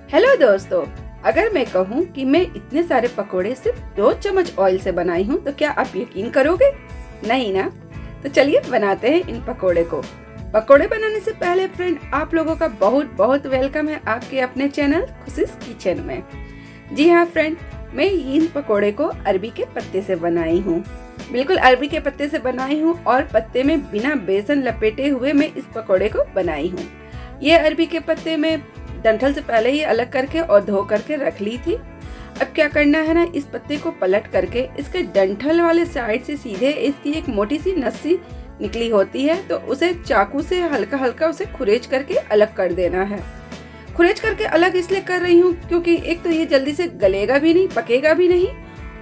Hello दोस्तों, अगर मैं कहूँ कि मैं इतने सारे पकोड़े सिर्फ 2 चम्मच ऑयल से बनाई हूँ तो क्या आप यकीन करोगे? नहीं ना। तो चलिए बनाते हैं इन पकोड़े को। पकोड़े बनाने से पहले फ्रेंड, आप लोगों का बहुत बहुत वेलकम है आपके अपने चैनल खुशीज किचन में। जी हाँ फ्रेंड, मैं इन पकोड़े को अरबी के पत्ते से बनाई हूँ। बिल्कुल अरबी के पत्ते से बनाई हूँ और पत्ते में बिना बेसन लपेटे हुए मैं इस पकोड़े को बनाई हूँ। ये अरबी के पत्ते में डंठल से पहले ही अलग करके और धो करके रख ली थी। अब क्या करना है ना, इस पत्ते को पलट करके इसके डंठल वाले साइड से सीधे इसकी एक मोटी सी नस्सी निकली होती है, तो उसे चाकू से हल्का हल्का उसे खुरेच करके अलग कर देना है। खुरेच करके अलग इसलिए कर रही हूँ क्योंकि एक तो ये जल्दी से गलेगा भी नहीं, पकेगा भी नहीं,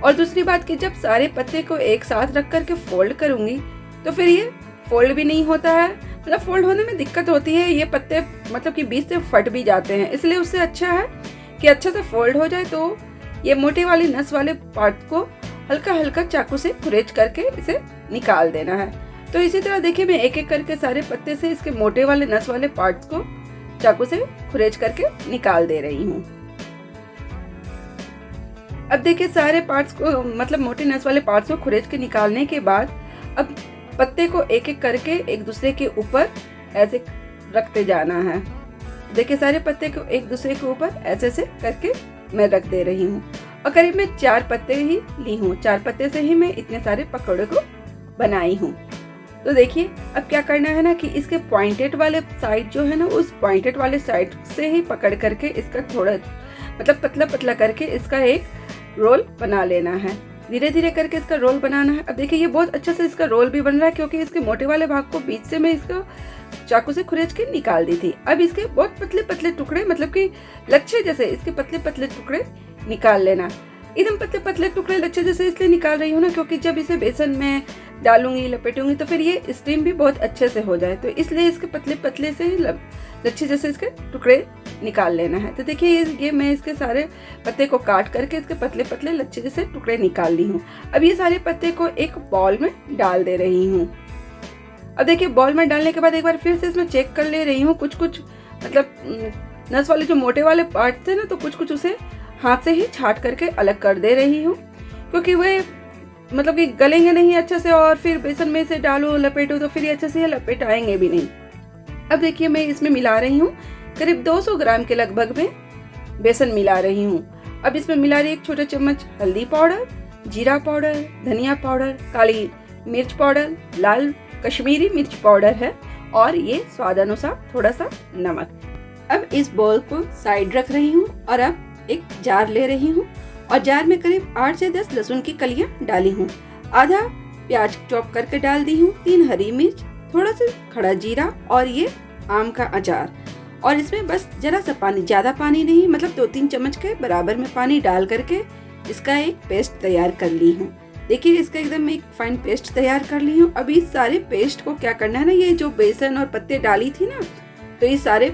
और दूसरी बात कि जब सारे पत्ते को एक साथ रख करके फोल्ड करूंगी तो फिर ये फोल्ड भी नहीं होता है, मतलब फोल्ड होने में दिक्कत होती है। ये पत्ते मतलब कि बीच से फट भी जाते हैं, इसलिए उससे अच्छा है कि अच्छे से फोल्ड हो जाए। तो ये मोटे वाली नस वाले पार्ट को हल्का हल्का चाकू से खुरेच करके इसे निकाल देना है। तो इसी तरह देखिए, मैं एक एक करके सारे पत्ते से इसके मोटे वाले नस वाले पार्ट्स को चाकू से खुरेच करके निकाल दे रही हूँ। अब देखिए सारे पार्ट्स को, मतलब मोटे नस वाले पार्ट्स को खुरेच के निकालने के बाद अब पत्ते को एक एक करके एक दूसरे के ऊपर ऐसे रखते जाना है। देखिए सारे पत्ते को एक दूसरे के ऊपर ऐसे से करके मैं रख दे रही हूँ और करीब मैं 4 पत्ते ही ली हूँ। 4 पत्ते से ही मैं इतने सारे पकौड़े को बनाई हूँ। तो देखिए अब क्या करना है ना कि इसके पॉइंटेड वाले साइड जो है ना, उस पॉइंटेड वाले साइड से ही पकड़ करके इसका थोड़ा मतलब पतला पतला करके इसका एक रोल बना लेना है। धीरे धीरे करके इसका रोल बनाना है। अब देखिए ये बहुत अच्छे से इसका रोल भी बन रहा है क्योंकि इसके मोटे वाले भाग को बीच से मैं इसका चाकू से खुरेच के निकाल दी थी। अब इसके बहुत पतले पतले टुकड़े, मतलब कि लच्छे जैसे इसके पतले पतले टुकड़े निकाल लेना। एकदम पतले पतले टुकड़े लच्छे जैसे इसलिए निकाल रही हूँ ना क्योंकि जब इसे बेसन में डालूंगी, लपेटूंगी तो फिर ये स्टीम भी बहुत अच्छे से हो जाए, तो इसलिए इसके पतले पतले से लच्छे जैसे इसके टुकड़े निकाल लेना है। तो देखिए ये मैं इसके सारे पत्ते को काट करके इसके पतले पतले लच्छे जैसे टुकड़े निकाल ली हूँ। अब ये सारे पत्ते को एक बॉल में डाल दे रही हूँ। अब देखिए बॉल में डालने के बाद एक बार फिर से इसमें चेक कर ले रही हूँ। कुछ कुछ मतलब नस वाले जो मोटे वाले पार्ट थे ना, तो कुछ कुछ उसे हाथ से ही छाट करके अलग कर दे रही हूँ क्योंकि वे मतलब कि गलेंगे नहीं अच्छे से, और फिर बेसन में से डालो लपेटो तो फिर ये अच्छे से लपेट आएंगे भी नहीं। अब देखिए मैं इसमें मिला रही हूँ करीब 200 ग्राम के लगभग में बेसन मिला रही हूँ। अब इसमें मिला रही 1 छोटा चम्मच हल्दी पाउडर, जीरा पाउडर, धनिया पाउडर, काली मिर्च पाउडर, लाल कश्मीरी मिर्च पाउडर है, और ये स्वाद अनुसार थोड़ा सा नमक। अब इस बोल को साइड रख रही हूँ और अब एक जार ले रही हूँ और जार में करीब 8 से 10 लहसुन की कलियां डाली हूँ, आधा प्याज चॉप करके डाल दी हूँ, 3 हरी मिर्च, थोड़ा सा खड़ा जीरा और ये आम का अचार। और इसमें बस जरा सा पानी, ज्यादा पानी नहीं, मतलब 2-3 चम्मच के बराबर में पानी डाल करके इसका एक पेस्ट तैयार कर ली हूँ। देखिए इसका एकदम एक फाइन पेस्ट तैयार कर ली हूँ। अभी इस सारे पेस्ट को क्या करना है ना, ये जो बेसन और पत्ते डाली थी ना, तो इस सारे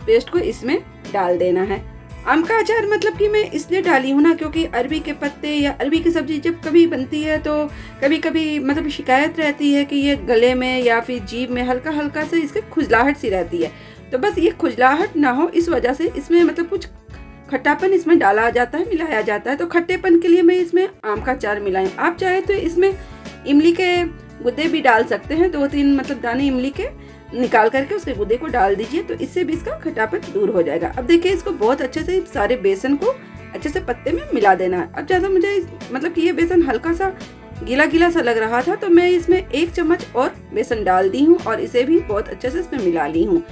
पेस्ट को इसमें डाल देना है। आम का अचार मतलब कि मैं इसलिए डाली हूँ ना क्योंकि अरबी के पत्ते या अरबी की सब्जी जब कभी बनती है तो कभी कभी मतलब शिकायत रहती है कि ये गले में या फिर जीभ में हल्का हल्का से इसके खुजलाहट सी रहती है। तो बस ये खुजलाहट ना हो इस वजह से इसमें मतलब कुछ खट्टापन इसमें डाला जाता है, मिलाया जाता है। तो खट्टेपन के लिए मैं इसमें आम का अचार मिलाई। आप चाहे तो इसमें इमली के गुद्दे भी डाल सकते हैं, 2-3 मतलब दाने इमली के निकाल करके उसके गुदे को डाल दीजिए, तो इससे भी इसका खट्टापन दूर हो जाएगा। अब देखिए इसको बहुत अच्छे से सारे बेसन को अच्छे से पत्ते में मिला देना है। अब जैसा मुझे मतलब कि ये बेसन हल्का सा गीला गीला सा लग रहा था तो मैं इसमें 1 चम्मच और बेसन डाल दी हूँ और इसे भी बहुत अच्छे से इसमें मिला ली हूँ।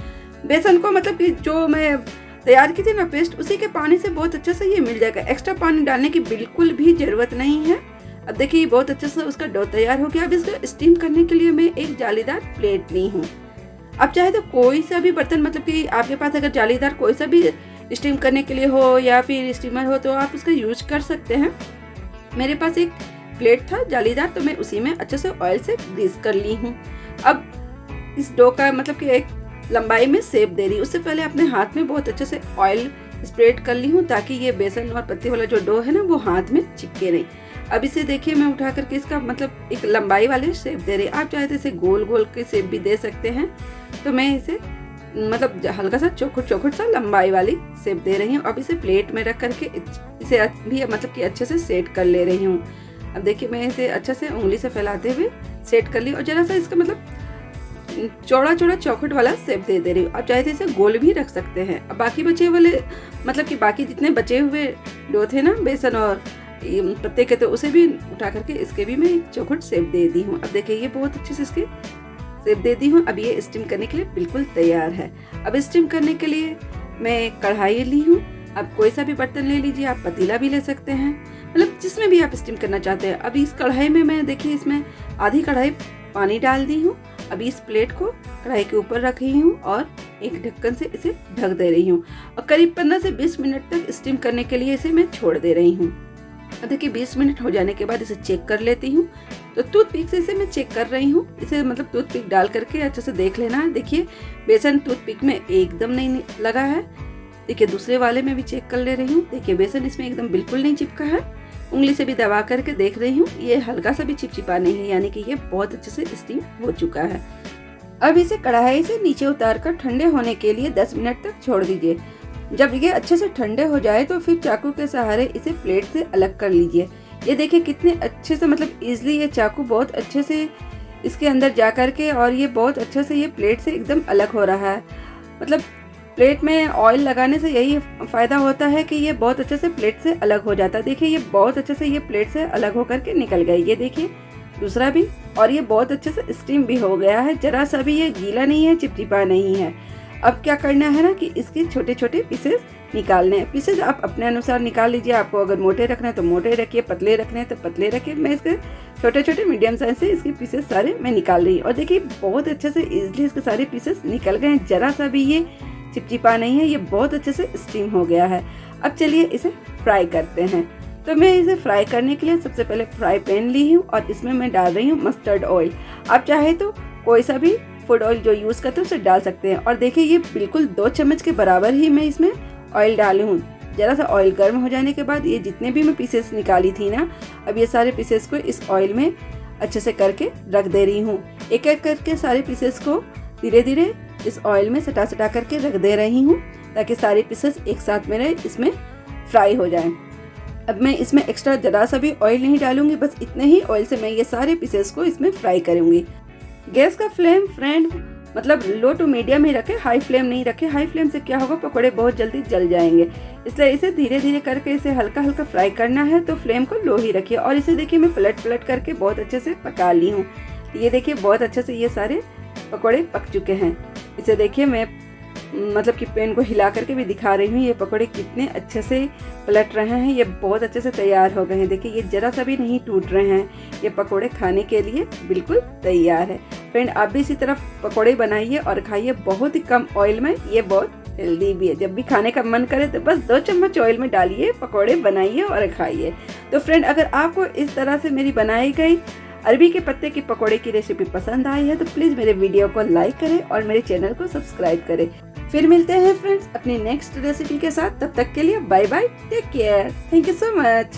बेसन को मतलब कि जो मैं तैयार की थी ना पेस्ट, उसी के पानी से बहुत अच्छे से ये मिल जाएगा। एक्स्ट्रा पानी डालने की बिल्कुल भी जरूरत नहीं है। अब देखिए बहुत अच्छे से उसका डो तैयार हो गया। अब इसको स्टीम करने के लिए मैं एक जालीदार प्लेट ली हूँ। आप चाहे तो कोई सा भी बर्तन, मतलब कि आपके पास अगर जालीदार कोई सा भी स्टीम करने के लिए हो या फिर स्टीमर हो तो आप उसका यूज कर सकते हैं। मेरे पास एक प्लेट था जालीदार, तो मैं उसी में अच्छे से ऑयल से ग्रीस कर ली हूँ। अब इस डो का मतलब कि एक लंबाई में शेप दे रही, उससे पहले अपने हाथ में बहुत अच्छे से ऑयल स्प्रेड कर ली हूँ ताकि ये बेसन और पत्ते वाला जो डो है ना वो हाथ में चिपके नहीं। अब इसे देखिए मैं उठा करके इसका मतलब एक लंबाई वाले शेप दे रही। आप चाहे तो इसे गोल गोल के शेप भी दे सकते हैं। तो मैं इसे मतलब हल्का सा चौखुट सा लंबाई वाली शेप दे रही हूँ। अब इसे प्लेट में रख करके इसे भी मतलब कि अच्छे से सेट कर ले रही हूँ। अब देखिए मैं इसे अच्छे से उंगली से फैलाते हुए सेट कर ली और जरा सा इसका मतलब चौड़ा चौखुट वाला शेप दे रही हूँ। आप चाहे तो इसे गोल भी रख सकते हैं। अब बाकी बचे वाले मतलब कि बाकी जितने बचे हुए डो थे ना बेसन और पत्ते के, तो उसे भी उठा करके इसके भी मैं एक चौखुट शेप दे दी हूँ। अब देखिए ये बहुत अच्छे से इसके शेप दे दी हूँ। अब ये स्टीम करने के लिए बिल्कुल तैयार है। अब स्टीम करने के लिए मैं कढ़ाई ली हूँ। आप कोई सा भी बर्तन ले लीजिए, आप पतीला भी ले सकते हैं, मतलब जिसमें भी आप स्टीम करना चाहते हैं। अब इस कढ़ाई में मैं देखिए इसमें आधी कढ़ाई पानी डाल दी हूँ। अभी इस प्लेट को कढ़ाई के ऊपर रख रही हूँ और एक ढक्कन से इसे ढक दे रही हूँ और करीब 15 से 20 मिनट तक स्टीम करने के लिए इसे मैं छोड़ दे रही हूँ। देखिए 20 मिनट हो जाने के बाद इसे चेक कर लेती हूँ। तो टूथपिक से इसे मैं चेक कर रही हूँ। इसे मतलब टूथपिक डाल करके अच्छे से देख लेना है। देखिए बेसन टूथपिक में एकदम नहीं लगा है। देखिए दूसरे वाले में भी चेक कर ले रही हूँ। देखिए बेसन इसमें एकदम बिल्कुल नहीं चिपका है। उंगली से भी दबा करके देख रही हूँ, ये हल्का सा भी चिपचिपा नहीं है, यानी कि ये बहुत अच्छे से स्टीम हो चुका है। अब इसे कढ़ाई से नीचे उतार कर ठंडे होने के लिए 10 मिनट तक छोड़ दीजिए। जब ये अच्छे से ठंडे हो जाए तो फिर चाकू के सहारे इसे प्लेट से अलग कर लीजिए। ये देखिए कितने अच्छे से मतलब इजीली ये चाकू बहुत अच्छे से इसके अंदर जा करके और ये बहुत अच्छे से ये प्लेट से एकदम अलग हो रहा है। मतलब प्लेट में ऑयल लगाने से यही फ़ायदा होता है कि ये बहुत अच्छे से प्लेट से अलग हो जाता है। देखिए ये बहुत अच्छे से ये प्लेट से अलग होकर के निकल गई। ये देखिए दूसरा भी, और ये बहुत अच्छे से स्टीम भी हो गया है। जरा सा भी ये गीला नहीं है, चिपचिपा नहीं है। अब क्या करना है ना कि इसके छोटे छोटे पीसेस निकालने हैं। पीसेस आप अपने अनुसार निकाल लीजिए। आपको अगर मोटे रखना है तो मोटे रखिए, पतले रखने हैं तो पतले रखिए। मैं इसके छोटे छोटे मीडियम साइज से इसके पीसेस सारे मैं निकाल रही हूँ और देखिए बहुत अच्छे से इजीली इसके सारे पीसेस निकल गए हैं। जरा सा भी ये चिपचिपा नहीं है, ये बहुत अच्छे से स्टीम हो गया है। अब चलिए इसे फ्राई करते हैं। तो मैं इसे फ्राई करने के लिए सबसे पहले फ्राई पैन ली हूँ और इसमें मैं डाल रही हूँ मस्टर्ड ऑयल। आप चाहे तो कोई सा भी फूड ऑयल जो यूज़ करते हैं उसे डाल सकते हैं। और देखिए ये बिल्कुल 2 चम्मच के बराबर ही मैं इसमें ऑयल डाली हूँ। ज़रा सा ऑयल गर्म हो जाने के बाद ये जितने भी मैं पीसेस निकाली थी ना, अब ये सारे पीसेस को इस ऑयल में अच्छे से करके रख दे रही हूँ। एक एक करके सारे पीसेस को धीरे धीरे इस ऑयल में सटा करके रख दे रही हूँ ताकि सारे पीसेस एक साथ मेरे इसमें फ्राई हो जाएं। अब मैं इसमें एक्स्ट्रा जरा सा भी ऑयल नहीं डालूंगी, बस इतने ही ऑयल से मैं ये सारे पीसेस को इसमें फ्राई करूंगी। गैस का फ्लेम फ्रेंड मतलब लो टू मीडियम ही रखें, हाई फ्लेम नहीं रखें। हाई फ्लेम से क्या होगा, पकौड़े बहुत जल्दी जल जाएंगे। इसलिए इसे धीरे धीरे करके इसे हल्का हल्का फ्राई करना है, तो फ्लेम को लो ही रखिए। और इसे देखिए मैं पलट करके बहुत अच्छे से पका ली हूँ। ये देखिए बहुत अच्छे से ये सारे पकौड़े पक चुके हैं। इसे देखिए मैं मतलब कि पैन को हिला करके भी दिखा रही हूँ। ये पकौड़े कितने अच्छे से पलट रहे हैं, ये बहुत अच्छे से तैयार हो गए हैं। देखिए ये जरा सा भी नहीं टूट रहे हैं। ये पकौड़े खाने के लिए बिल्कुल तैयार है। फ्रेंड आप भी इसी तरह पकौड़े बनाइए और खाइए बहुत ही कम ऑयल में। ये बहुत हेल्दी भी है। जब भी खाने का मन करे तो बस 2 चम्मच ऑयल में डालिए, पकौड़े बनाइए और खाइए। तो फ्रेंड अगर आपको इस तरह से मेरी बनाई गई अरबी के पत्ते की पकौड़े की रेसिपी पसंद आई है तो प्लीज़ मेरे वीडियो को लाइक करें और मेरे चैनल को सब्सक्राइब करें। फिर मिलते हैं फ्रेंड्स अपनी नेक्स्ट रेसिपी के साथ। तब तक के लिए bye bye, take care, thank you so much.